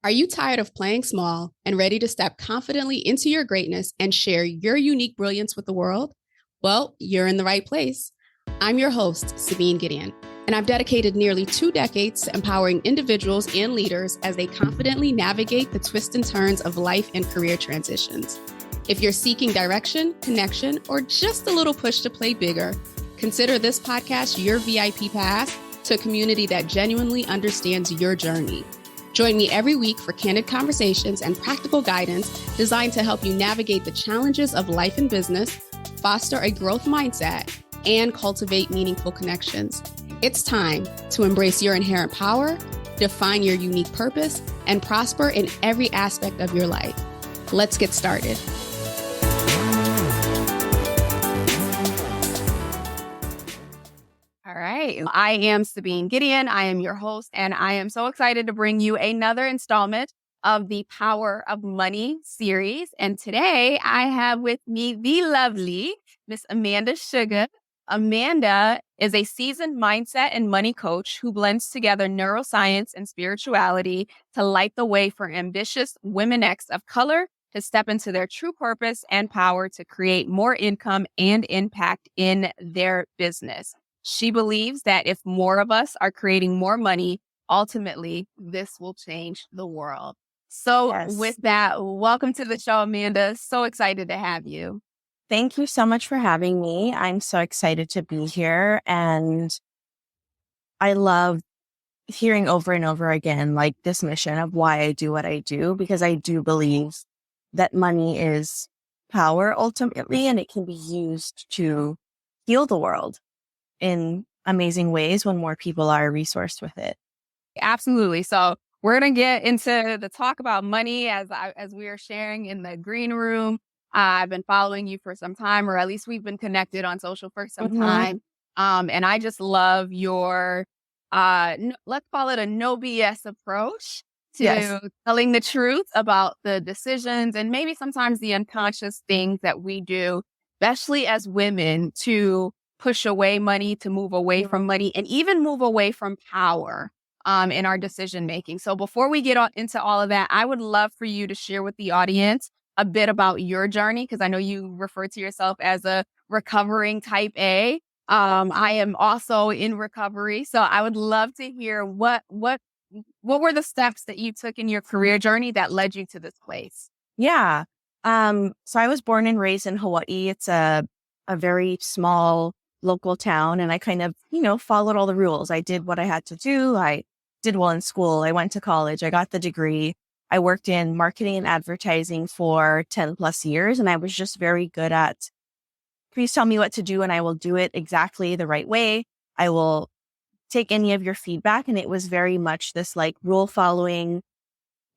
Are you tired of playing small and ready to step confidently into your greatness and share your unique brilliance with the world? Well, you're in the right place. I'm your host, Sabine, and I've dedicated nearly 2 decades to empowering individuals and leaders as they confidently navigate the twists and turns of life and career transitions. If you're seeking direction, connection, or just a little push to play bigger, consider this podcast your VIP pass to a community that genuinely understands your journey. Join me every week for candid conversations and practical guidance designed to help you navigate the challenges of life and business, foster a growth mindset, and cultivate meaningful connections. It's time to embrace your inherent power, define your unique purpose, and prosper in every aspect of your life. Let's get started. All right. I am Sabine Gideon. I am your host, and I am so excited to bring you another installment of the Power of Money series. And today I have with me the lovely Miss Amanda Suga. Amanda is a seasoned mindset and money coach who blends together neuroscience and spirituality to light the way for ambitious women-X of color to step into their true purpose and power to create more income and impact in their business. She believes that if more of us are creating more money, ultimately, this will change the world. So with that, welcome to the show, Amanda. So excited to have you. Thank you so much for having me. I'm so excited to be here. And I love hearing over and over again, like this mission of why I do what I do, because I do believe that money is power ultimately, and it can be used to heal the world in amazing ways when more people are resourced with it. Absolutely. So we're going to get into the talk about money as we are sharing in the green room. I've been following you for some time, or at least we've been connected on social for some time. And I just love your, let's call it a no BS approach to telling the truth about the decisions and maybe sometimes the unconscious things that we do, especially as women, to push away money, to move away from money, and even move away from power in our decision making. So before we get into all of that, I would love for you to share with the audience a bit about your journey, because I know you refer to yourself as a recovering type A. I am also in recovery. So I would love to hear what were the steps that you took in your career journey that led you to this place? Yeah. So I was born and raised in Hawaii. It's a very small local town, and I kind of, followed all the rules. I did what I had to do. I did well in school. I went to college. I got the degree. I worked in marketing and advertising for 10 plus years, and I was just very good at, please tell me what to do and I will do it exactly the right way. I will take any of your feedback. And it was very much this like rule following,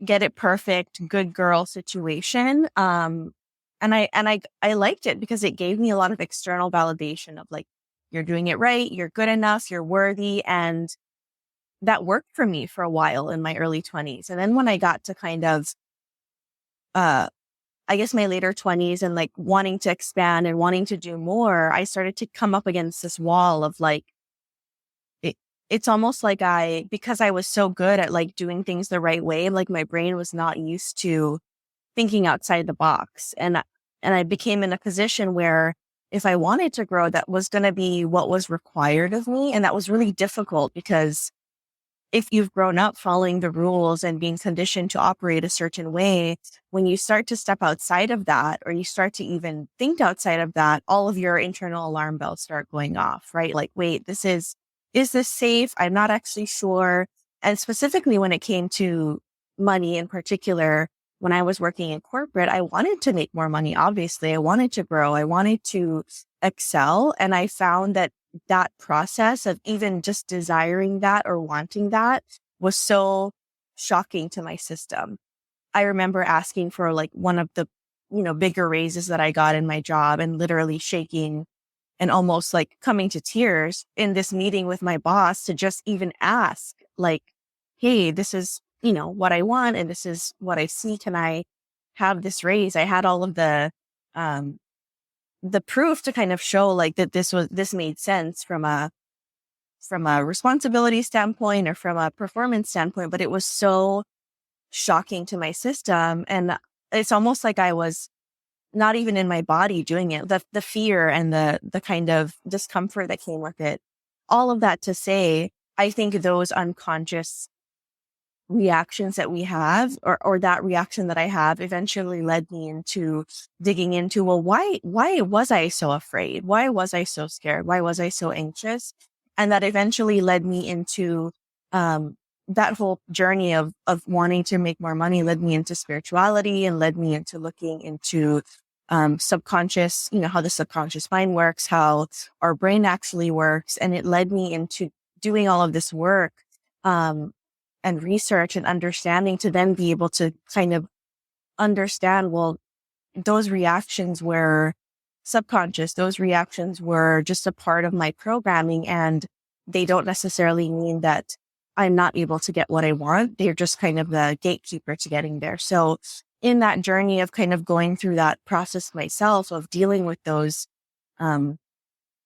get it perfect, good girl situation. And I liked it because it gave me a lot of external validation of like, you're doing it right, you're good enough, you're worthy. And that worked for me for a while in my early 20s. And then when I got to kind of, I guess my later 20s and like wanting to expand and wanting to do more, I started to come up against this wall of like, it's almost like because I was so good at like doing things the right way, like my brain was not used to thinking outside the box. And I became in a position where if I wanted to grow, that was going to be what was required of me. And that was really difficult because if you've grown up following the rules and being conditioned to operate a certain way, when you start to step outside of that, or you start to even think outside of that, all of your internal alarm bells start going off, right? Like, wait, is this safe? I'm not actually sure. And specifically when it came to money in particular, when I was working in corporate, I wanted to make more money. Obviously, I wanted to grow. I wanted to excel. And I found that process of even just desiring that or wanting that was so shocking to my system. I remember asking for like one of the, bigger raises that I got in my job and literally shaking and almost like coming to tears in this meeting with my boss to just even ask like, hey, this is, what I want. And this is what I see. Can I have this raise? I had all of the proof to kind of show like that this made sense from a responsibility standpoint or from a performance standpoint, but it was so shocking to my system. And it's almost like I was not even in my body doing it. The fear and the kind of discomfort that came with it. All of that to say, I think those unconscious reactions that we have, or that reaction that I have, eventually led me into digging into, well, why was I so afraid? Why was I so scared? Why was I so anxious? And that eventually led me into that whole journey of wanting to make more money, led me into spirituality, and led me into looking into subconscious, how the subconscious mind works, how our brain actually works. And it led me into doing all of this work and research and understanding to then be able to kind of understand, well, those reactions were subconscious. Those reactions were just a part of my programming, and they don't necessarily mean that I'm not able to get what I want. They're just kind of the gatekeeper to getting there. So in that journey of kind of going through that process myself of dealing with those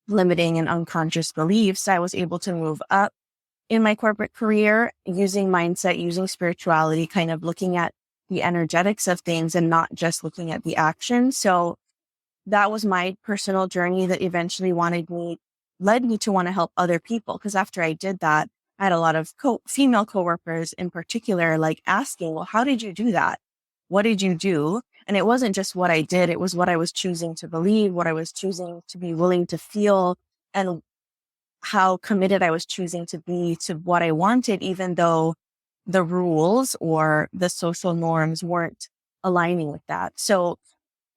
limiting and unconscious beliefs, I was able to move up in my corporate career using mindset, using spirituality, kind of looking at the energetics of things and not just looking at the action. So that was my personal journey that eventually led me to want to help other people. Because after I did that, I had a lot of female coworkers in particular, like asking, well, how did you do that? What did you do? And it wasn't just what I did. It was what I was choosing to believe, what I was choosing to be willing to feel, and how committed I was choosing to be to what I wanted, even though the rules or the social norms weren't aligning with that. So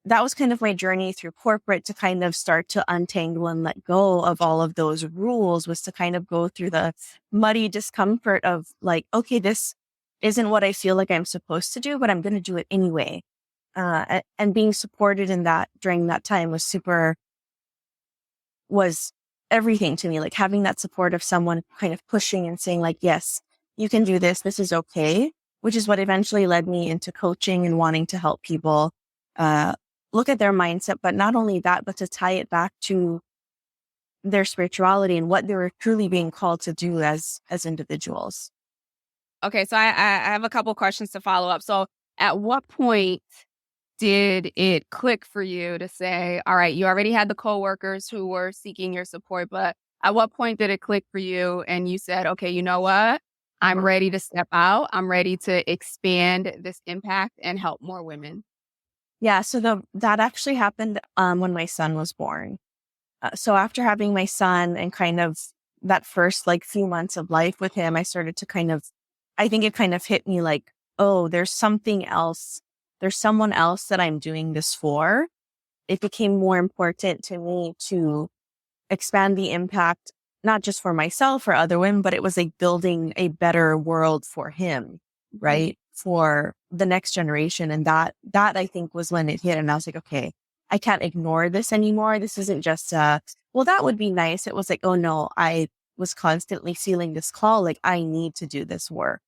that was kind of my journey through corporate to kind of start to untangle and let go of all of those rules, was to kind of go through the muddy discomfort of like, okay, this isn't what I feel like I'm supposed to do, but I'm going to do it anyway. And being supported in that during that time was everything to me. Like having that support of someone kind of pushing and saying like, yes, you can do this. This is okay. Which is what eventually led me into coaching and wanting to help people look at their mindset, but not only that, but to tie it back to their spirituality and what they were truly being called to do as individuals. Okay, so I have a couple questions to follow up. So at what point did it click for you to say, all right, you already had the coworkers who were seeking your support, but at what point did it click for you and you said, okay, you know what? I'm ready to step out. I'm ready to expand this impact and help more women. Yeah, so that actually happened when my son was born. So after having my son and kind of that first like few months of life with him, I started to I think it kind of hit me like, oh, there's something else. There's someone else that I'm doing this for. It became more important to me to expand the impact, not just for myself or other women, but it was like building a better world for him, right? For the next generation. And that I think was when it hit. And I was like, okay, I can't ignore this anymore. This isn't just well, that would be nice. It was like, oh no, I was constantly feeling this call. Like I need to do this work.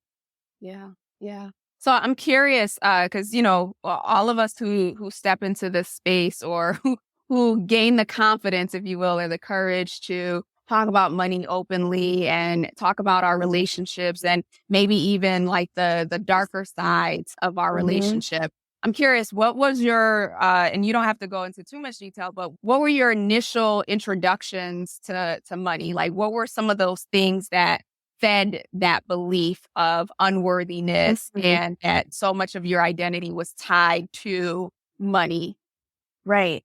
Yeah. Yeah. So I'm curious, because all of us who step into this space or who gain the confidence, if you will, or the courage to talk about money openly and talk about our relationships and maybe even like the darker sides of our relationship. I'm curious, what was your and you don't have to go into too much detail, but what were your initial introductions to money? Like, what were some of those things that fed that belief of unworthiness and that so much of your identity was tied to money? Right.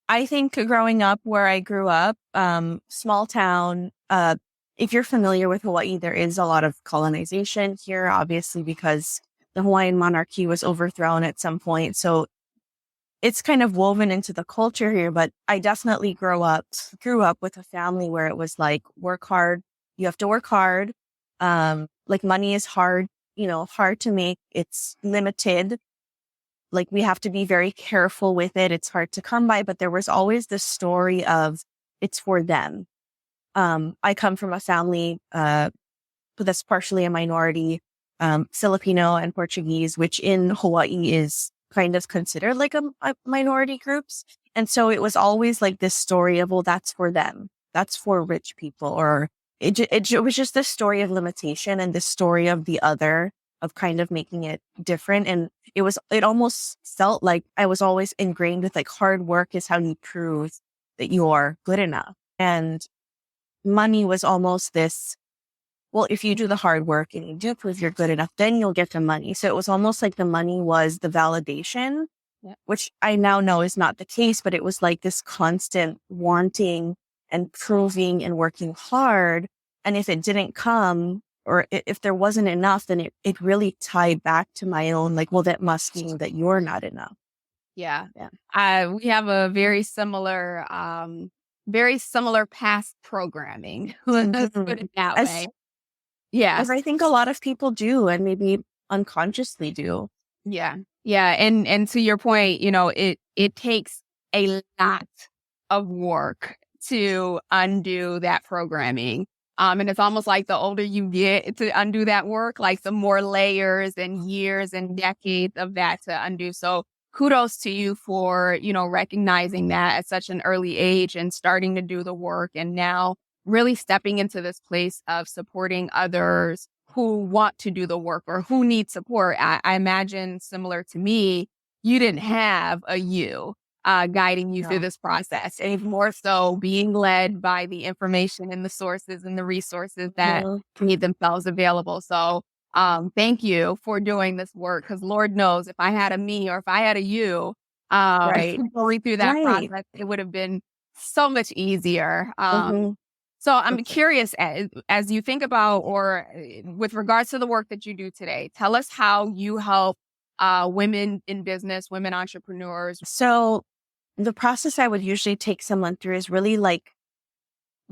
I think growing up where I grew up, small town, if you're familiar with Hawaii, there is a lot of colonization here, obviously, because the Hawaiian monarchy was overthrown at some point. So it's kind of woven into the culture here, but I definitely grew up with a family where it was like, work hard. You have to work hard. Like money is hard, hard to make. It's limited. Like we have to be very careful with it. It's hard to come by, but there was always this story of it's for them. I come from a family, that's partially a minority, Filipino and Portuguese, which in Hawaii is kind of considered like a minority groups. And so it was always like this story of, well, that's for them. That's for rich people. Or it was just this story of limitation and this story of the other of kind of making it different. And it almost felt like I was always ingrained with like hard work is how you prove that you're good enough. And money was almost this, well, if you do the hard work and you do prove you're good enough, then you'll get the money. So it was almost like the money was the validation, which I now know is not the case, but it was like this constant wanting and proving and working hard. And if it didn't come, or if there wasn't enough, then it really tied back to my own, like, well, that must mean that you're not enough. Yeah. We have a very similar past programming. Let's put it that way. Yeah. As I think a lot of people do, and maybe unconsciously do. Yeah. Yeah. And to your point, it takes a lot of work to undo that programming. And it's almost like the older you get to undo that work, like the more layers and years and decades of that to undo. So kudos to you for, recognizing that at such an early age and starting to do the work, and now really stepping into this place of supporting others who want to do the work or who need support. I imagine, similar to me, you didn't have a you guiding you through this process, and even more so being led by the information and the sources and the resources that made themselves available. So thank you for doing this work, because Lord knows if I had a me or if I had a you going through that process, it would have been so much easier. So I'm curious, as you think about, or with regards to the work that you do today, tell us how you help women in business, women entrepreneurs. So the process I would usually take someone through is really like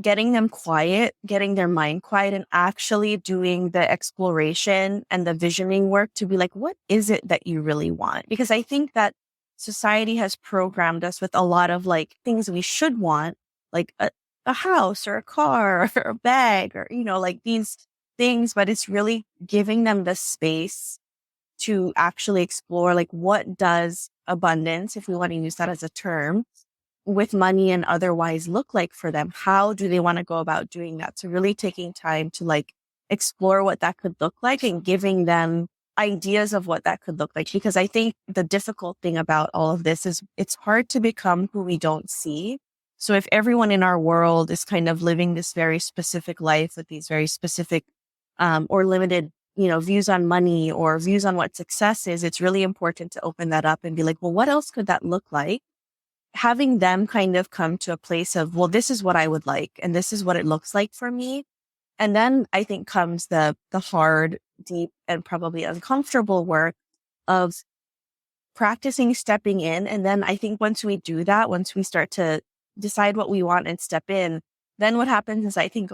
getting them quiet, getting their mind quiet, and actually doing the exploration and the visioning work to be like, what is it that you really want? Because I think that society has programmed us with a lot of like things we should want, like a house or a car or a bag or, like these things, but it's really giving them the space to actually explore, like, what does abundance, if we want to use that as a term, with money and otherwise look like for them? How do they want to go about doing that? So really taking time to like explore what that could look like and giving them ideas of what that could look like. Because I think the difficult thing about all of this is it's hard to become who we don't see. So if everyone in our world is kind of living this very specific life with these very specific or limited, views on money or views on what success is, it's really important to open that up and be like, well, what else could that look like? Having them kind of come to a place of, well, this is what I would like, and this is what it looks like for me. And then I think comes the hard, deep, and probably uncomfortable work of practicing stepping in. And then I think once we do that, once we start to decide what we want and step in, then what happens is I think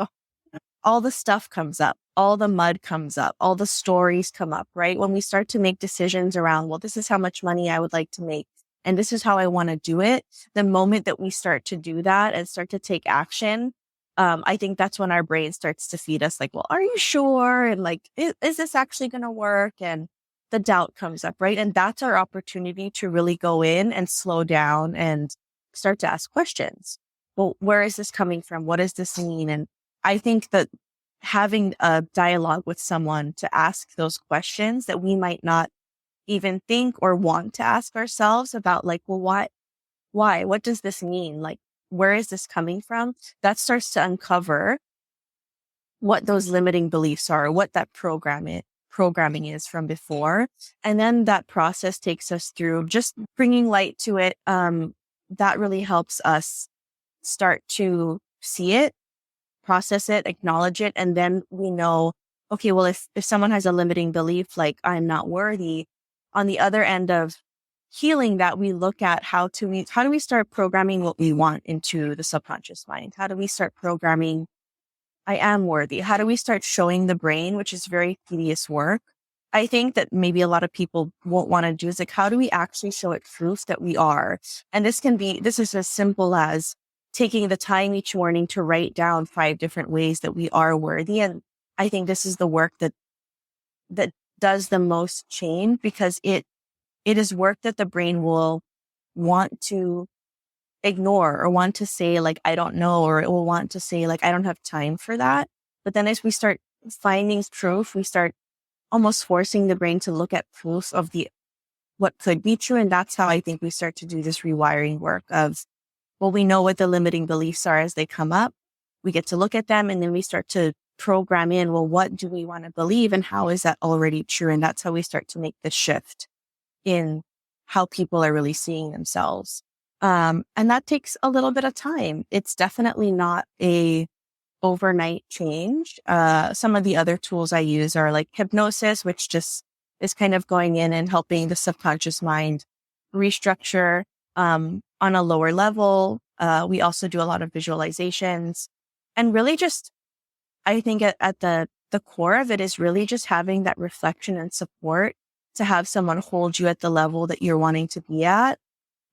all the stuff comes up, all the mud comes up, all the stories come up, right? When we start to make decisions around, well, this is how much money I would like to make, and this is how I want to do it. The moment that we start to do that and start to take action, I think that's when our brain starts to feed us like, well, are you sure? And like, is this actually going to work? And the doubt comes up, right? And that's our opportunity to really go in and slow down and start to ask questions. Well, where is this coming from? What does this mean? And I think that having a dialogue with someone to ask those questions that we might not even think or want to ask ourselves about, like, well, why, what does this mean? Like, where is this coming from? That starts to uncover what those limiting beliefs are, what that programming is from before. And then that process takes us through just bringing light to it. That really helps us start to see it, process it, acknowledge it. And then we know, okay, well, if someone has a limiting belief, like I'm not worthy, on the other end of healing that, we look at how do we start programming what we want into the subconscious mind? How do we start programming, I am worthy? How do we start showing the brain, which is very tedious work? I think that maybe a lot of people won't want to do is like, how do we actually show it proof that we are? And this is as simple as taking the time each morning to write down 5 different ways that we are worthy. And I think this is the work that does the most change, because it is work that the brain will want to ignore or want to say like, I don't know, or it will want to say like, I don't have time for that. But then as we start finding proof, we start almost forcing the brain to look at proof of what could be true. And that's how I think we start to do this rewiring work of, well, we know what the limiting beliefs are as they come up. We get to look at them and then we start to program in, well, what do we want to believe and how is that already true? And that's how we start to make the shift in how people are really seeing themselves. And that takes a little bit of time. It's definitely not a overnight change. Some of the other tools I use are like hypnosis, which just is kind of going in and helping the subconscious mind restructure on a lower level. We also do a lot of visualizations and really just, I think at the core of it is really just having that reflection and support to have someone hold you at the level that you're wanting to be at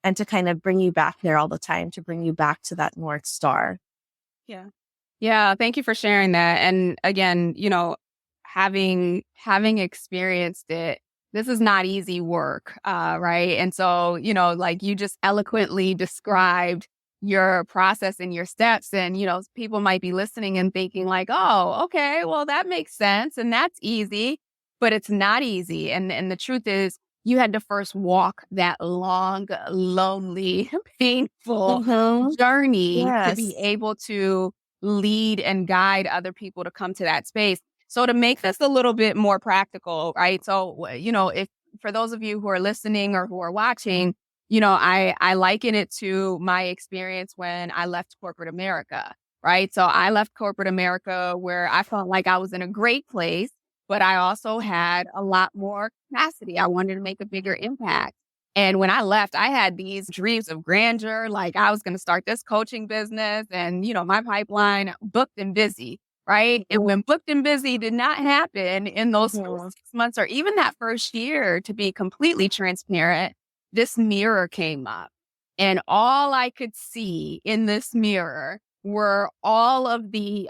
and to kind of bring you back there all the time, to bring you back to that North Star. Yeah. Yeah. Thank you for sharing that. And again, having experienced it, this is not easy work. Right. And so, like you just eloquently described your process and your steps. And, people might be listening and thinking like, oh, okay, well, that makes sense. And that's easy, but it's not easy. And the truth is, you had to first walk that long, lonely, painful journey to be Yes. able to lead and guide other people to come to that space. So to make this a little bit more practical, right? So, if for those of you who are listening or who are watching, I liken it to my experience when I left corporate America, right? So I left corporate America where I felt like I was in a great place, but I also had a lot more capacity. I wanted to make a bigger impact. And when I left, I had these dreams of grandeur, like I was going to start this coaching business and, my pipeline booked and busy, right? And when booked and busy did not happen in those first 6 months or even that first year, to be completely transparent, this mirror came up. And all I could see in this mirror were all of the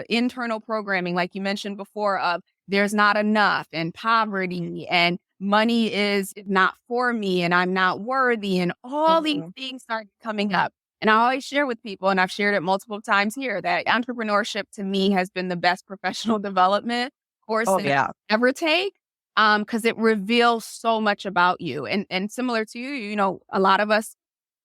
internal programming, like you mentioned before, of there's not enough and poverty and money is not for me and I'm not worthy. And all these things started coming up. And I always share with people, and I've shared it multiple times here, that entrepreneurship to me has been the best professional development course that I could ever take. Because it reveals so much about you. And similar to you, a lot of us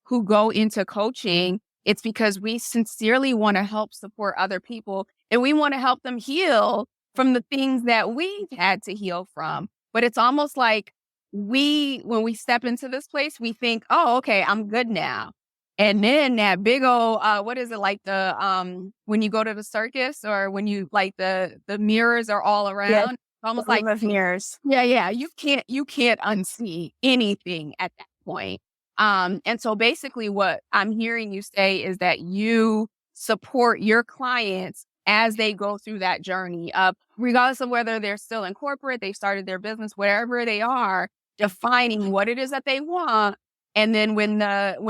who go into coaching, it's because we sincerely want to help support other people and we want to help them heal from the things that we've had to heal from. But it's almost like when we step into this place, we think, oh, okay, I'm good now. And then that big old, what is it, like when you go to the circus or when you like the mirrors are all around, it's almost like of mirrors. Yeah. You can't unsee anything at that point. And so basically what I'm hearing you say is that you support your clients as they go through that journey of, regardless of whether they're still in corporate, they started their business, wherever they are, defining what it is that they want. And then when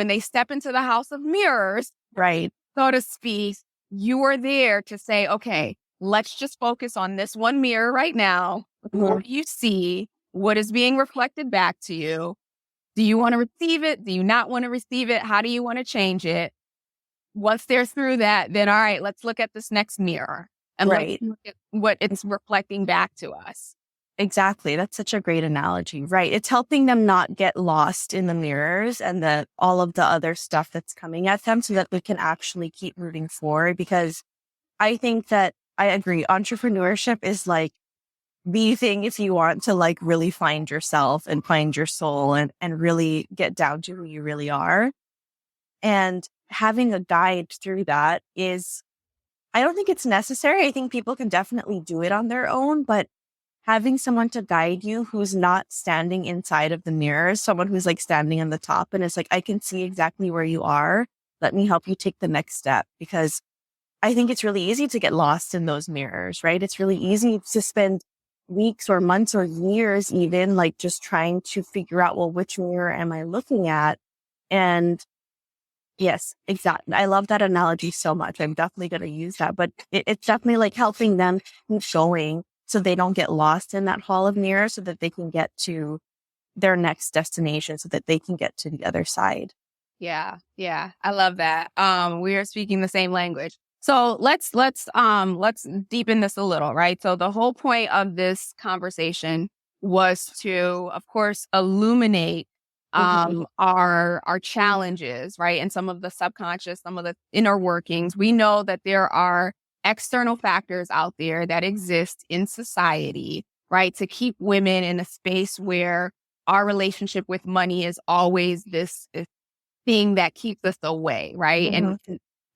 they step into the house of mirrors, right, so to speak, you are there to say, okay, let's just focus on this one mirror right now. What do you see? What is being reflected back to you? Do you want to receive it? Do you not want to receive it? How do you want to change it? Once they're through that, then all right, let's look at this next mirror and let's look at what it's reflecting back to us. Exactly. That's such a great analogy, right? It's helping them not get lost in the mirrors and all of the other stuff that's coming at them so that they can actually keep moving forward. Because I think that I agree. Entrepreneurship is like the thing if you want to like really find yourself and find your soul and really get down to who you really are. And having a guide through that is, I don't think it's necessary. I think people can definitely do it on their own, but having someone to guide you who's not standing inside of the mirror, someone who's like standing on the top and it's like, I can see exactly where you are. Let me help you take the next step, because I think it's really easy to get lost in those mirrors, right? It's really easy to spend weeks or months or years even like just trying to figure out, well, which mirror am I looking at? And yes, exactly. I love that analogy so much. I'm definitely going to use that, but it's definitely like helping them keep going so they don't get lost in that hall of mirrors so that they can get to their next destination, so that they can get to the other side. Yeah. I love that. We are speaking the same language. So let's deepen this a little, right? So the whole point of this conversation was to, of course, illuminate our challenges, right? And some of the subconscious, some of the inner workings. We know that there are external factors out there that exist in society, right? To keep women in a space where our relationship with money is always this thing that keeps us away, right? And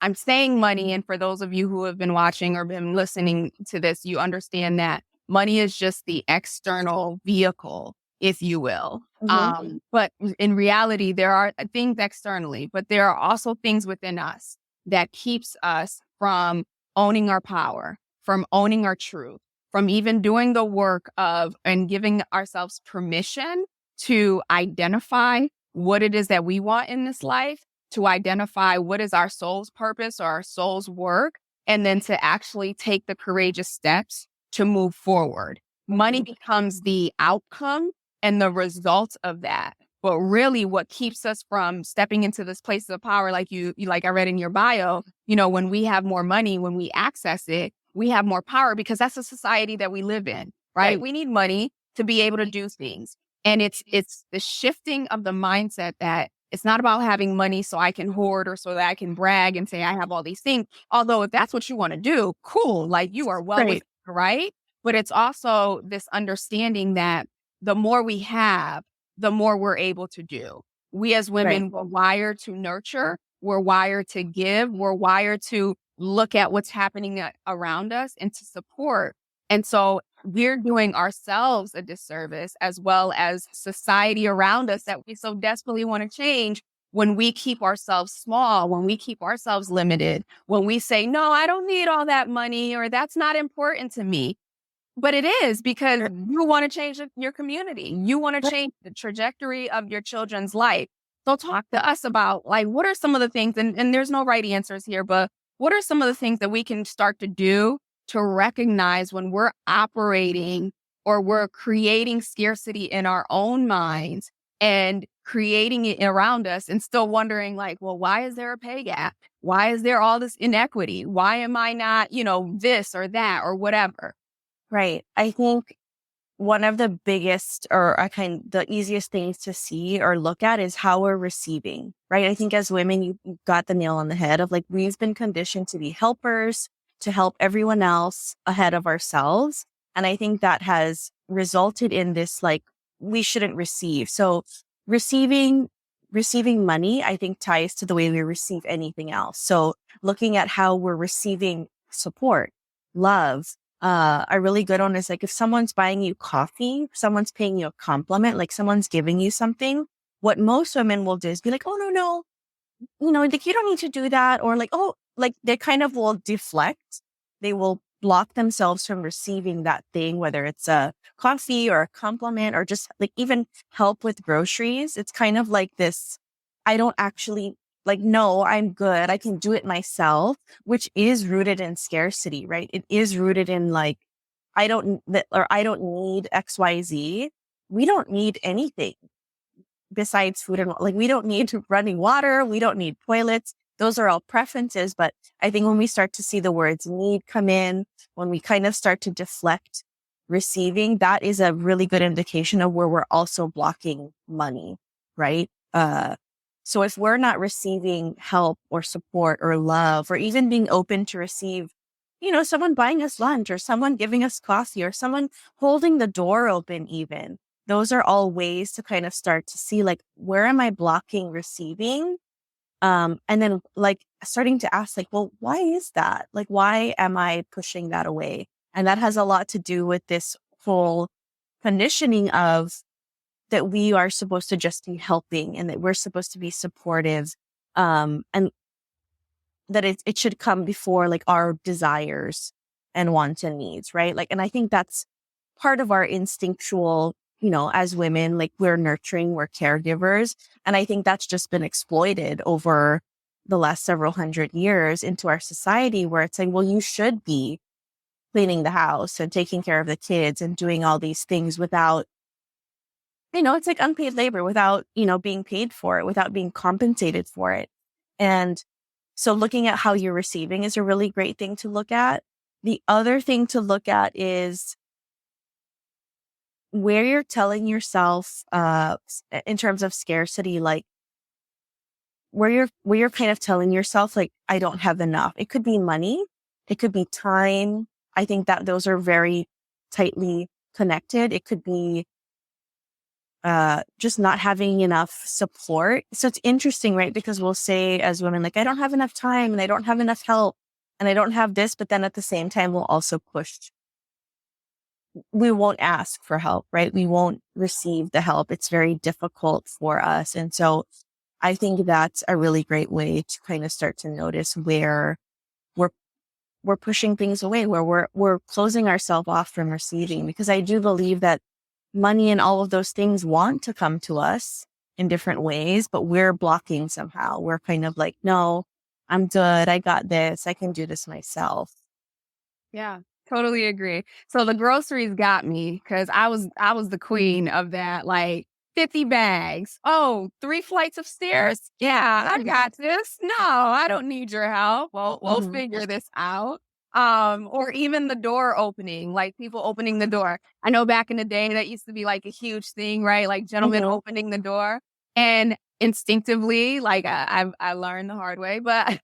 I'm saying money, and for those of you who have been watching or been listening to this, you understand that money is just the external vehicle, if you will. But in reality, there are things externally, but there are also things within us that keeps us from owning our power, from owning our truth, from even doing the work of and giving ourselves permission to identify what it is that we want in this life, to identify what is our soul's purpose or our soul's work, and then to actually take the courageous steps to move forward. Money becomes the outcome and the result of that. But really what keeps us from stepping into this place of power, like like I read in your bio, when we have more money, when we access it, we have more power because that's the society that we live in, right? We need money to be able to do things. And it's the shifting of the mindset that it's not about having money so I can hoard or so that I can brag and say I have all these things. Although if that's what you want to do, cool, like you are well with, right? But it's also this understanding that the more we have, the more we're able to do. We as women were wired to nurture, we're wired to give, we're wired to look at what's happening around us and to support. And so we're doing ourselves a disservice as well as society around us that we so desperately want to change when we keep ourselves small, when we keep ourselves limited, when we say, no, I don't need all that money or that's not important to me. But it is because you want to change your community. You want to change the trajectory of your children's life. So talk to us about like, what are some of the things, and there's no right answers here, but what are some of the things that we can start to do to recognize when we're operating or we're creating scarcity in our own minds and creating it around us and still wondering like, well, why is there a pay gap? Why is there all this inequity? Why am I not, this or that or whatever? Right. I think one of the biggest the easiest things to see or look at is how we're receiving, right? I think as women, you got the nail on the head of like, we've been conditioned to be helpers, to help everyone else ahead of ourselves. And I think that has resulted in this, like, we shouldn't receive. So receiving money, I think ties to the way we receive anything else. So looking at how we're receiving support, love, a really good one is like if someone's buying you coffee, someone's paying you a compliment, like someone's giving you something, what most women will do is be like, oh, no, like you don't need to do that. Or like, oh, like they kind of will deflect. They will block themselves from receiving that thing, whether it's a coffee or a compliment or just like even help with groceries. It's kind of like this, I don't actually like, no, I'm good. I can do it myself, which is rooted in scarcity, right? It is rooted in like, I don't need XYZ. We don't need anything besides food and like, we don't need running water. We don't need toilets. Those are all preferences. But I think when we start to see the words need come in, when we kind of start to deflect receiving, that is a really good indication of where we're also blocking money, right? So if we're not receiving help or support or love, or even being open to receive, someone buying us lunch or someone giving us coffee or someone holding the door open, even those are all ways to kind of start to see like, where am I blocking receiving? And then like starting to ask like, well, why is that? Like, why am I pushing that away? And that has a lot to do with this whole conditioning of that we are supposed to just be helping and that we're supposed to be supportive. And that it should come before like our desires and wants and needs, right? Like, and I think that's part of our instinctual, as women, like we're nurturing, we're caregivers. And I think that's just been exploited over the last several hundred years into our society where it's like, well, you should be cleaning the house and taking care of the kids and doing all these things without, it's like unpaid labor without, being paid for it, without being compensated for it. And So looking at how you're receiving is a really great thing to look at. The other thing to look at is where you're telling yourself, in terms of scarcity, like where you're kind of telling yourself, like, I don't have enough. It could be money. It could be time. I think that those are very tightly connected. It could be just not having enough support. So it's interesting, right? Because we'll say as women, like, I don't have enough time and I don't have enough help and I don't have this, but then at the same time, we'll also push. We won't ask for help, right? We won't receive the help. It's very difficult for us. And so I think that's a really great way to kind of start to notice where we're pushing things away, where we're closing ourselves off from receiving, because I do believe that money and all of those things want to come to us in different ways, but we're blocking somehow. We're kind of like, no, I'm good. I got this. I can do this myself. Yeah, totally agree. So the groceries got me because I was the queen of that. Like 50 bags. Oh, 3 flights of stairs. Yeah, I got this. No, I don't need your help. Well, we'll figure this out. Or even the door opening, like people opening the door. I know back in the day that used to be like a huge thing, right? Like gentlemen opening the door, and instinctively, like I learned the hard way, but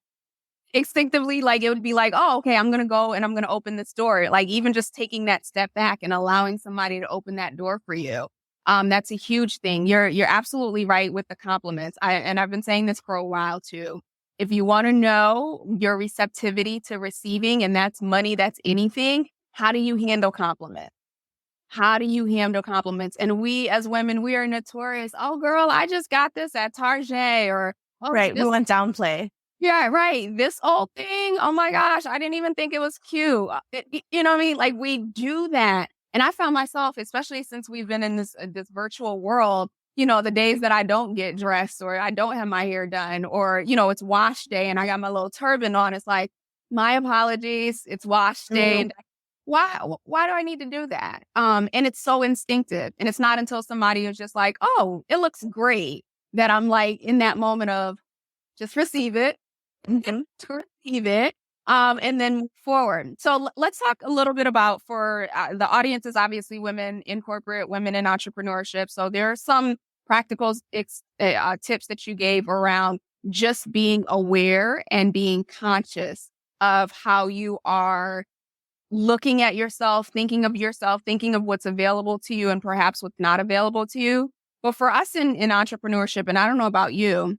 instinctively, like it would be like, oh, okay, I'm gonna go and I'm gonna open this door. Like even just taking that step back and allowing somebody to open that door for you. That's a huge thing. You're absolutely right with the compliments. I've been saying this for a while too. If you want to know your receptivity to receiving, and that's money, that's anything, how do you handle compliments? How do you handle compliments? And we as women, we are notorious. Oh, girl, I just got this at Target, or oh, Right. We this, want downplay. yeah, right. This old thing. Oh my gosh, I didn't even think it was cute. You know what I mean? Like we do that. And I found myself, especially since we've been in this virtual world, the days that I don't get dressed or I don't have my hair done, or, it's wash day and I got my little turban on. It's like, my apologies. It's wash day. And why do I need to do that? And it's so instinctive. And it's not until somebody is just like, oh, it looks great, that I'm like in that moment of just receive it, to receive it, and then move forward. So let's talk a little bit about, for the audience is obviously women in corporate, women in entrepreneurship. So there are some practical tips that you gave around just being aware and being conscious of how you are looking at yourself, thinking of what's available to you and perhaps what's not available to you. But for us in entrepreneurship, and I don't know about you,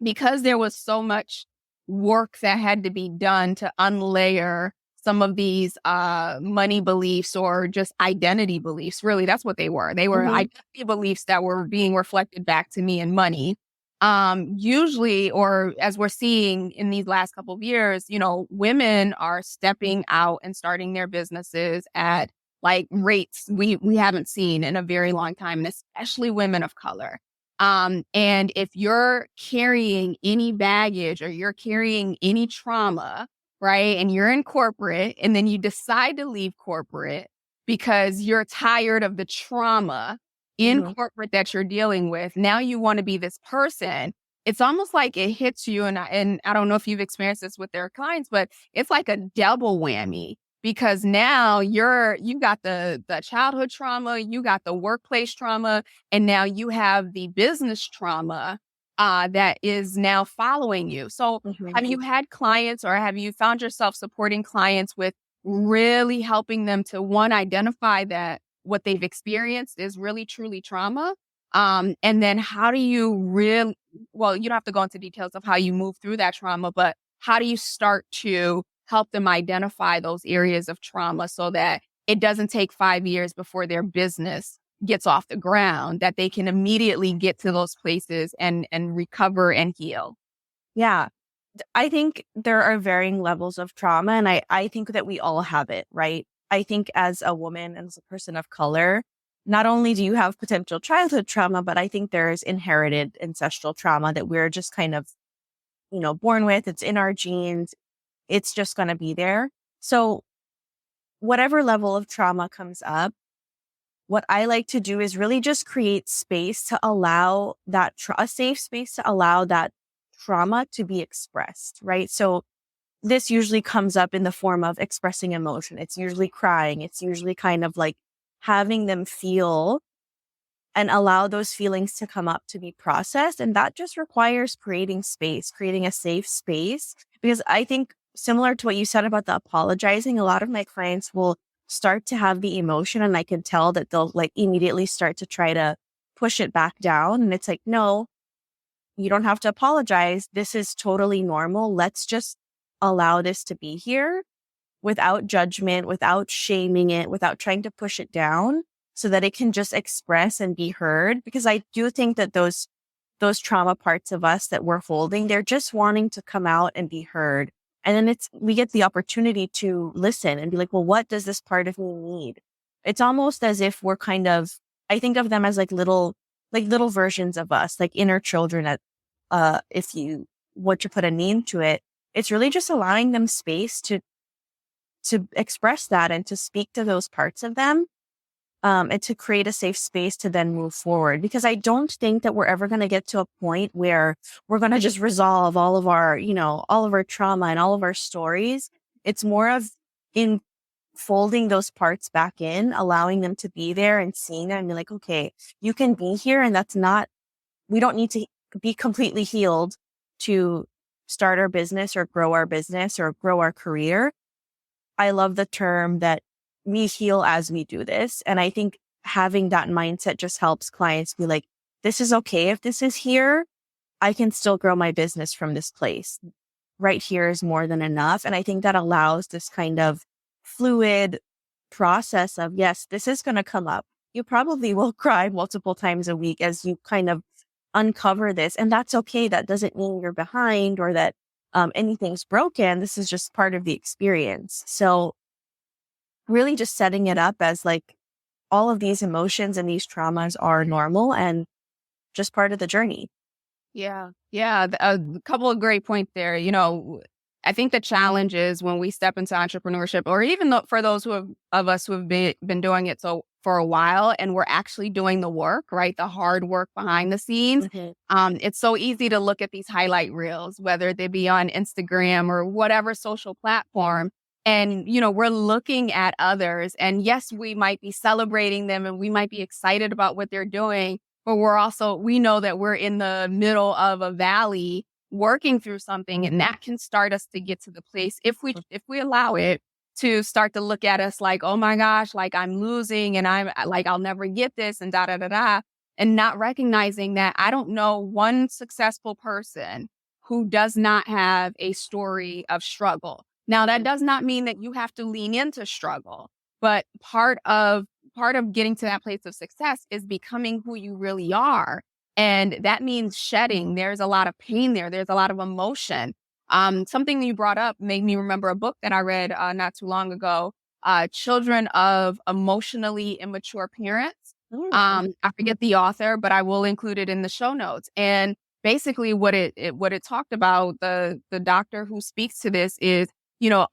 because there was so much work that had to be done to unlayer some of these money beliefs or just identity beliefs. Really, that's what they were. They were identity beliefs that were being reflected back to me in money. Usually, or as we're seeing in these last couple of years, women are stepping out and starting their businesses at like rates we haven't seen in a very long time, and especially women of color. And if you're carrying any baggage or you're carrying any trauma, right, and you're in corporate and then you decide to leave corporate because you're tired of the trauma in corporate that you're dealing with, now you want to be this person. It's almost like it hits you. And I don't know if you've experienced this with their clients, but it's like a double whammy. Because now you got the childhood trauma, you got the workplace trauma, and now you have the business trauma that is now following you. So have you had clients, or have you found yourself supporting clients with really helping them to, one, identify that what they've experienced is really, truly trauma? And then how do you well, you don't have to go into details of how you move through that trauma, but how do you start to help them identify those areas of trauma so that it doesn't take 5 years before their business gets off the ground, that they can immediately get to those places and recover and heal? Yeah. I think there are varying levels of trauma, and I think that we all have it, right? I think as a woman and as a person of color, not only do you have potential childhood trauma, but I think there's inherited ancestral trauma that we're just kind of, born with. It's in our genes. It's just going to be there. So whatever level of trauma comes up, what I like to do is really just create space to allow that, a safe space to allow that trauma to be expressed, right? So this usually comes up in the form of expressing emotion. It's usually crying. It's usually kind of like having them feel and allow those feelings to come up to be processed. And that just requires creating space, creating a safe space. Because I think similar to what you said about the apologizing, a lot of my clients will start to have the emotion and I can tell that they'll like immediately start to try to push it back down. And it's like, no, you don't have to apologize. This is totally normal. Let's just allow this to be here without judgment, without shaming it, without trying to push it down so that it can just express and be heard. Because I do think that those trauma parts of us that we're holding, they're just wanting to come out and be heard. And then we get the opportunity to listen and be like, well, what does this part of me need? It's almost as if we're kind of, I think of them as like little versions of us, like inner children if you were to put a name to it. It's really just allowing them space to express that and to speak to those parts of them, and to create a safe space to then move forward. Because I don't think that we're ever going to get to a point where we're going to just resolve all of our trauma and all of our stories. It's more of in folding those parts back in, allowing them to be there and seeing them and be like, okay, you can be here. And we don't need to be completely healed to start our business or grow our business or grow our career. I love the term that we heal as we do this. And I think having that mindset just helps clients be like, this is okay. If this is here, I can still grow my business from this place. Right here is more than enough. And I think that allows this kind of fluid process of, yes, this is going to come up. You probably will cry multiple times a week as you kind of uncover this. And that's okay. That doesn't mean you're behind or that anything's broken. This is just part of the experience. So really just setting it up as like all of these emotions and these traumas are normal and just part of the journey. Yeah. A couple of great points there. I think the challenge is when we step into entrepreneurship, or even for those of us who have been doing it for a while, and we're actually doing the work, right? The hard work behind the scenes. Mm-hmm. It's so easy to look at these highlight reels, whether they be on Instagram or whatever social platform. And, we're looking at others, and yes, we might be celebrating them and we might be excited about what they're doing, but we know that we're in the middle of a valley working through something, and that can start us to get to the place, if we allow it, to start to look at us like, oh my gosh, like I'm losing and I'm like, I'll never get this and da da da da, and not recognizing that I don't know one successful person who does not have a story of struggle. Now, that does not mean that you have to lean into struggle, but part of getting to that place of success is becoming who you really are. And that means shedding. There's a lot of pain there. There's a lot of emotion. Something that you brought up made me remember a book that I read not too long ago, Children of Emotionally Immature Parents. I forget the author, but I will include it in the show notes. And basically what it talked about, the doctor who speaks to this is,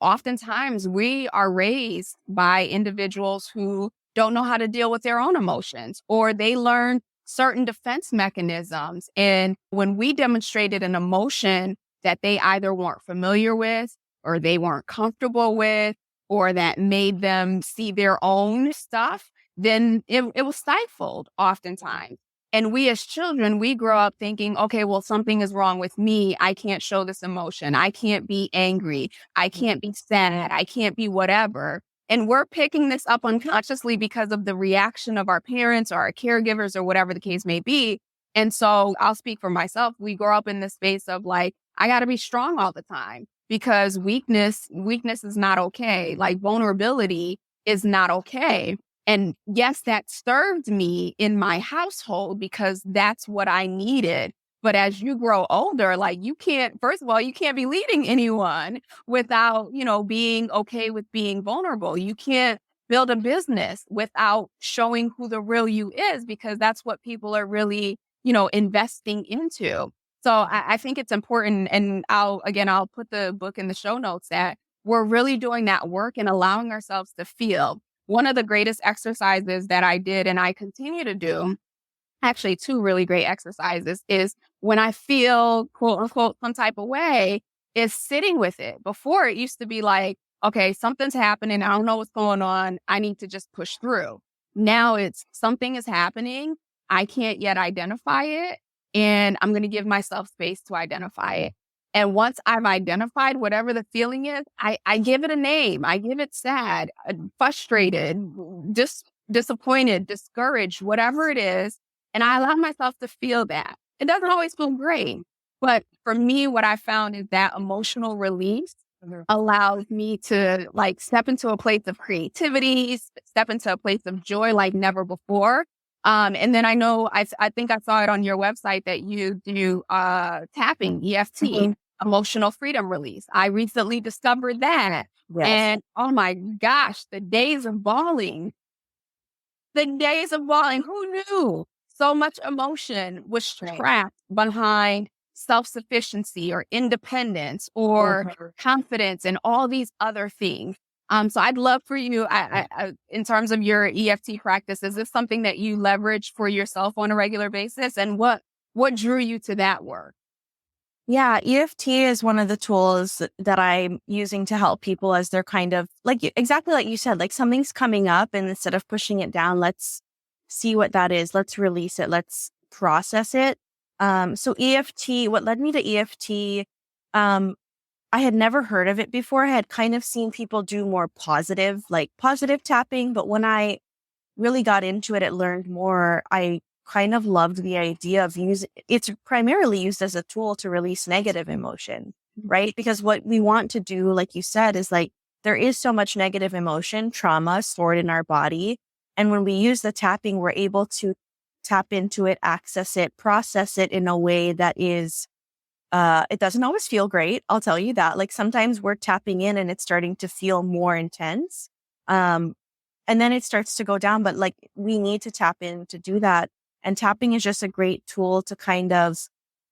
oftentimes we are raised by individuals who don't know how to deal with their own emotions, or they learn certain defense mechanisms. And when we demonstrated an emotion that they either weren't familiar with, or they weren't comfortable with, or that made them see their own stuff, then it was stifled oftentimes. And we as children, we grow up thinking, okay, well, something is wrong with me. I can't show this emotion. I can't be angry. I can't be sad. I can't be whatever. And we're picking this up unconsciously because of the reaction of our parents or our caregivers or whatever the case may be. And so I'll speak for myself. We grow up in this space of like, I got to be strong all the time because weakness is not okay. Like vulnerability is not okay. And yes, that served me in my household because that's what I needed. But as you grow older, like first of all, you can't be leading anyone without, being okay with being vulnerable. You can't build a business without showing who the real you is, because that's what people are really, investing into. So I think it's important. And I'll put the book in the show notes that we're really doing that work and allowing ourselves to feel. One of the greatest exercises that I did and I continue to do actually two really great exercises is when I feel quote unquote some type of way is sitting with it. Before it used to be like, okay, something's happening. I don't know what's going on. I need to just push through. Now it's something is happening. I can't yet identify it. And I'm going to give myself space to identify it. And once I've identified whatever the feeling is, I give it a name. I give it sad, frustrated, disappointed, discouraged, whatever it is. And I allow myself to feel that. It doesn't always feel great. But for me, what I found is that emotional release allows me to like step into a place of creativity, step into a place of joy like never before. And then I know, I think I saw it on your website that you do tapping, EFT, emotional freedom release. I recently discovered that. Yes. And oh my gosh, the days of bawling, who knew? So much emotion was trapped behind self-sufficiency or independence or confidence and all these other things. So I'd love for you, I, in terms of your EFT practice, is this something that you leverage for yourself on a regular basis? And what drew you to that work? Yeah, EFT is one of the tools that I'm using to help people as they're kind of exactly like you said, like something's coming up and instead of pushing it down, let's see what that is. Let's release it. Let's process it. So EFT, what led me to EFT, I had never heard of it before. I had kind of seen people do more positive tapping. But when I really got into it, learned more, I kind of loved the idea of it's primarily used as a tool to release negative emotion, right? Because what we want to do, like you said, is like there is so much negative emotion, trauma stored in our body. And when we use the tapping, we're able to tap into it, access it, process it in a way that is, it doesn't always feel great. I'll tell you that. Like sometimes we're tapping in and it's starting to feel more intense. And then it starts to go down, but like we need to tap in to do that. And tapping is just a great tool to kind of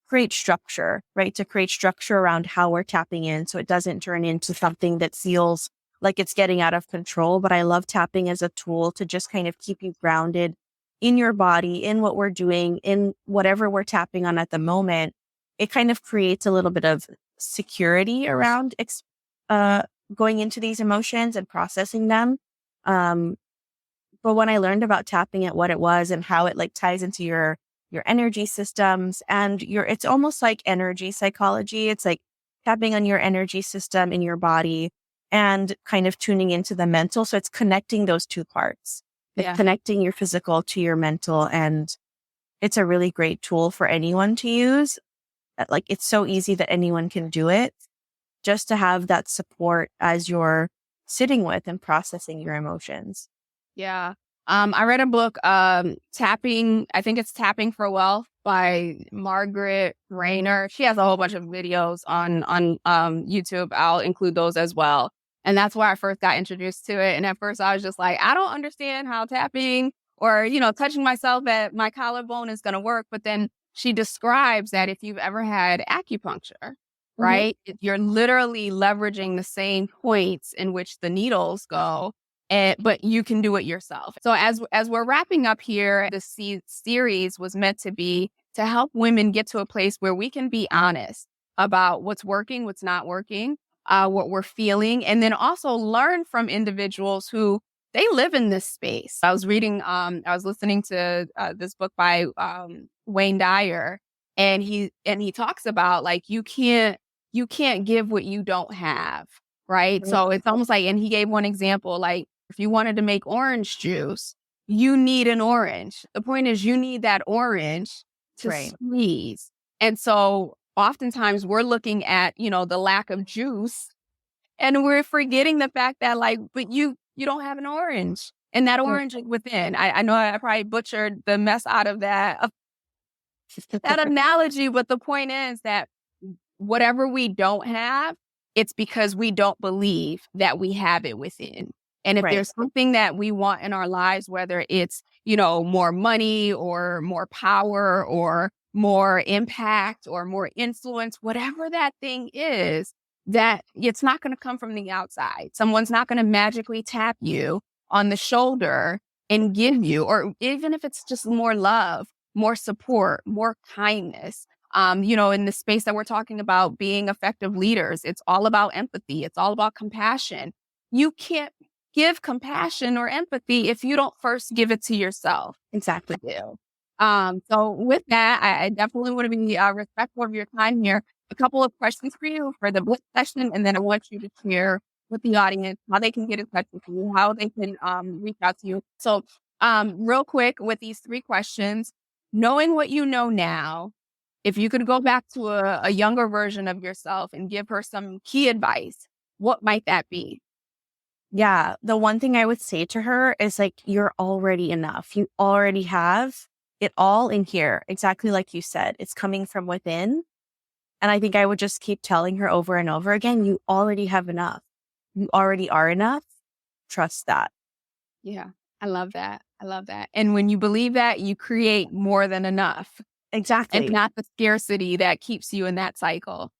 create structure, right? To create structure around how we're tapping in so it doesn't turn into something that feels like it's getting out of control. But I love tapping as a tool to just kind of keep you grounded in your body, in what we're doing, in whatever we're tapping on at the moment. It kind of creates a little bit of security around going into these emotions and processing them. But when I learned about tapping it, what it was and how it like ties into your energy systems and it's almost like energy psychology. It's like tapping on your energy system in your body and kind of tuning into the mental. So it's connecting those two parts. It's connecting your physical to your mental. And it's a really great tool for anyone to use. Like it's so easy that anyone can do it, just to have that support as you're sitting with and processing your emotions. Yeah. I read a book, Tapping, I think it's Tapping for Wealth by Margaret Rayner. She has a whole bunch of videos on YouTube. I'll include those as well. And that's where I first got introduced to it. And at first I was just like, I don't understand how tapping or, touching myself at my collarbone is going to work. But then she describes that if you've ever had acupuncture, right, you're literally leveraging the same points in which the needles go. But you can do it yourself. So as we're wrapping up here, the series was meant to be to help women get to a place where we can be honest about what's working, what's not working, what we're feeling, and then also learn from individuals who they live in this space. I was listening to this book by Wayne Dyer, and he talks about like you can't give what you don't have, right? So it's almost like, and he gave one example, like if you wanted to make orange juice, you need an orange. The point is you need that orange to squeeze. And so oftentimes we're looking at, the lack of juice and we're forgetting the fact that like, but you don't have an orange and that orange is within. I know I probably butchered the mess out of that analogy, but the point is that whatever we don't have, it's because we don't believe that we have it within. And if there's something that we want in our lives, whether it's, more money or more power or more impact or more influence, whatever that thing is, that it's not going to come from the outside. Someone's not going to magically tap you on the shoulder and give you, or even if it's just more love, more support, more kindness. In the space that we're talking about being effective leaders, it's all about empathy. It's all about compassion. You can't give compassion or empathy if you don't first give it to yourself. Exactly. So with that, I definitely want to be respectful of your time here. A couple of questions for you for the blitz session, and then I want you to share with the audience how they can get in touch with you, how they can reach out to you. So real quick with these 3 questions, knowing what you know now, if you could go back to a younger version of yourself and give her some key advice, what might that be? Yeah. The one thing I would say to her is like, you're already enough. You already have it all in here. Exactly like you said, it's coming from within. And I think I would just keep telling her over and over again, you already have enough. You already are enough. Trust that. Yeah, I love that. I love that. And when you believe that, you create more than enough. Exactly. And not the scarcity that keeps you in that cycle.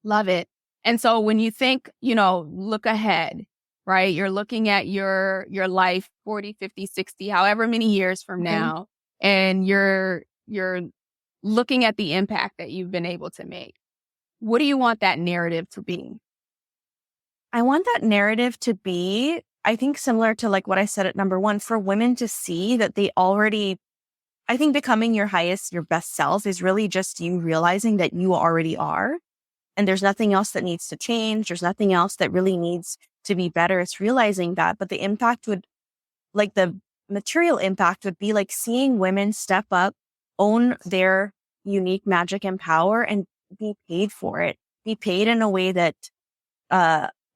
Love it. And so when you think, look ahead, right? You're looking at your life 40, 50, 60, however many years from now, and you're looking at the impact that you've been able to make. What do you want that narrative to be? I want that narrative to be, I think, similar to like what I said at number 1, for women to see that they already, I think becoming your best self is really just you realizing that you already are. And there's nothing else that needs to change. There's nothing else that really needs to be better. It's realizing that. But the impact the material impact would be like seeing women step up, own their unique magic and power, and be paid for it. Be paid in a way that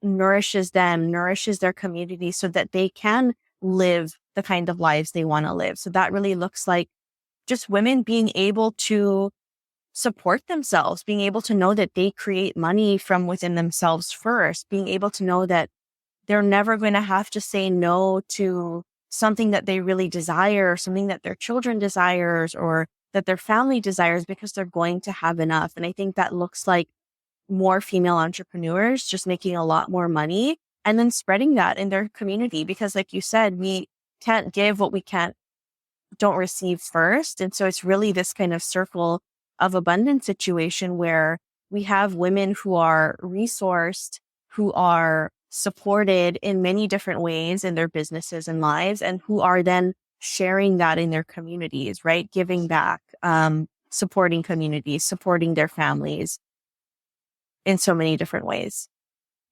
nourishes them, nourishes their community so that they can live the kind of lives they want to live. So that really looks like just women being able to support themselves, being able to know that they create money from within themselves first, being able to know that they're never going to have to say no to something that they really desire, or something that their children desires, or that their family desires, because they're going to have enough. And I think that looks like more female entrepreneurs just making a lot more money and then spreading that in their community. Because like you said, we can't give what we don't receive first. And so it's really this kind of circle of abundance situation where we have women who are resourced, who are supported in many different ways in their businesses and lives, and who are then sharing that in their communities, right? Giving back, supporting communities, supporting their families in so many different ways.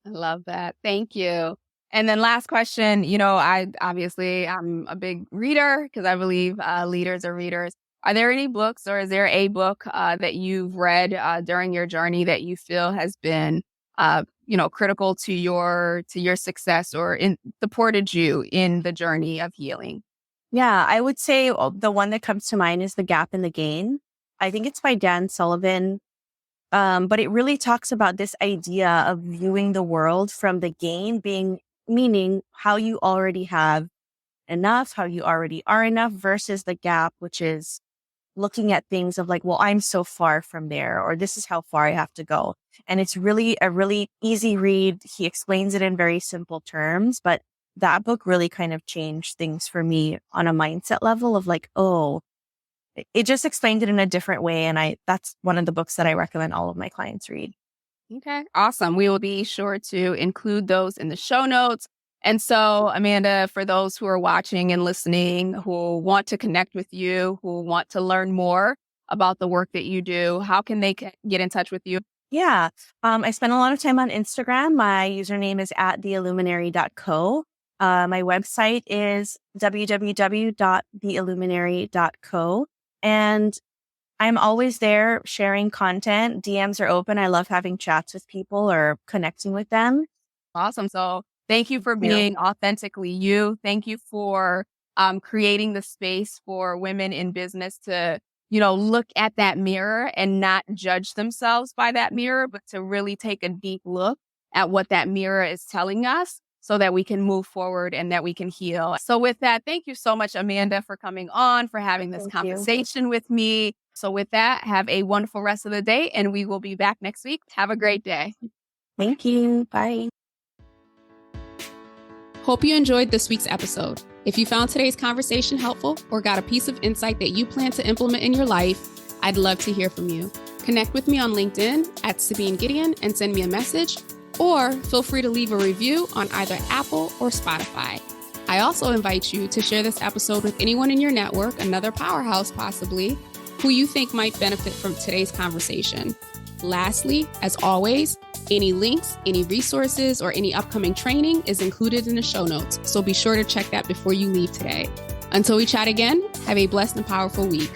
I love that. Thank you. And then last question, I'm a big reader because I believe leaders are readers. Are there any books, or is there a book that you've read during your journey that you feel has been, critical to your success, or supported you in the journey of healing? Yeah, I would say the one that comes to mind is The Gap and the Gain. I think it's by Dan Sullivan. But it really talks about this idea of viewing the world from the gain meaning how you already have enough, how you already are enough, versus the gap, which is looking at things of like, well, I'm so far from there, or this is how far I have to go. And it's really a really easy read. He explains it in very simple terms, but that book really kind of changed things for me on a mindset level of like, oh, it just explained it in a different way. And that's one of the books that I recommend all of my clients read. Okay, awesome. We will be sure to include those in the show notes. And so, Amanda, for those who are watching and listening, who want to connect with you, who want to learn more about the work that you do, how can they get in touch with you? Yeah. I spend a lot of time on Instagram. My username is @theilluminary.co. My website is www.theilluminary.co. And I'm always there sharing content. DMs are open. I love having chats with people or connecting with them. Awesome. So thank you for being authentically you. Thank you for creating the space for women in business to, look at that mirror and not judge themselves by that mirror, but to really take a deep look at what that mirror is telling us so that we can move forward and that we can heal. So with that, thank you so much, Amanda, for coming on, for having this conversation with me. So with that, have a wonderful rest of the day, and we will be back next week. Have a great day. Thank you. Bye. Hope you enjoyed this week's episode. If you found today's conversation helpful or got a piece of insight that you plan to implement in your life, I'd love to hear from you. Connect with me on LinkedIn at Sabine Gideon and send me a message, or feel free to leave a review on either Apple or Spotify. I also invite you to share this episode with anyone in your network, another powerhouse possibly, who you think might benefit from today's conversation. Lastly, as always, any links, any resources, or any upcoming training is included in the show notes, so be sure to check that before you leave today. Until we chat again, have a blessed and powerful week.